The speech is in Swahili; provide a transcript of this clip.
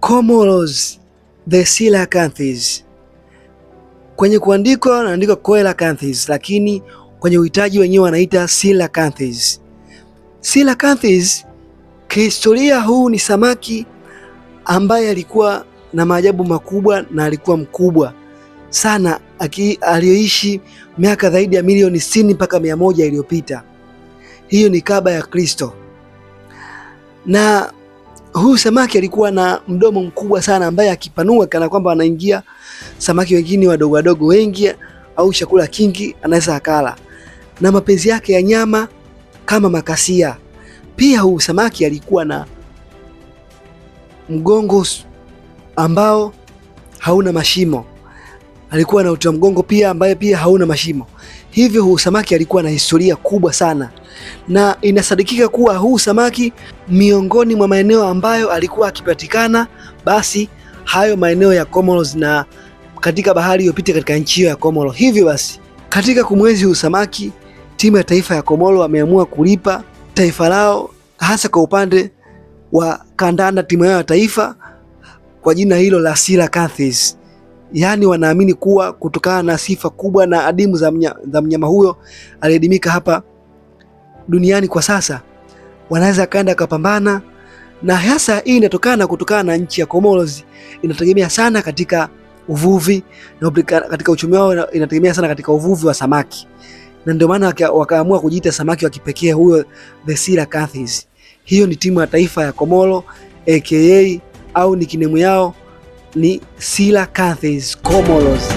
Comoros, the Coelacanths. Kwenye kuandikwa wanaandika Coelacanths, lakini kwenye uhitaji wenyewe wanaita Coelacanths. Coelacanths kihistoria, huu ni samaki ambaye alikuwa na maajabu makubwa na alikuwa mkubwa sana, aliyoishi miaka zaidi ya milioni 60 mpaka 100 iliyopita. Hiyo ni kabla ya Kristo. Na huyu samaki alikuwa na mdomo mkubwa sana, ambaye akipanua kana kwamba anaingia samaki wengine wadogo wadogo wengi au chakula kingi anaweza akala, na mapenzi yake ya nyama kama makasia. Pia huyu samaki alikuwa na mgongo ambao hauna mashimo, alikuwa na uti wa mgongo pia ambaye pia hauna mashimo. Hivyo huu samaki alikuwa na historia kubwa sana, na inasadikika kuwa huu samaki miongoni mwa maeneo ambayo alikuwa akipatikana, basi hayo maeneo ya Comoros na katika bahari iliyopita katika nchi ya Komoro. Hivyo basi katika kumwenzi huu samaki, timu ya taifa ya Komoro wameamua kulipa taifa lao, hasa kwa upande wa kandanda, timu yao ya taifa kwa jina hilo la Coelacanths. Yaani wanaamini kuwa kutokana na sifa kubwa na adimu za mnyama huyo aliyedimika hapa duniani kwa sasa, wanaweza kaenda kapambana. Na hasa hii inatokana kutokana na nchi ya Comoros inategemea sana katika uvuvi, na katika uchumi wao inategemea sana katika uvuvi wa samaki, na ndio maana wakaamua kujiita samaki wa kipekee huyo the Coelacanths. Hiyo ni timu ya taifa ya Komoro aka au nickname yao ni Coelacanths Comoros.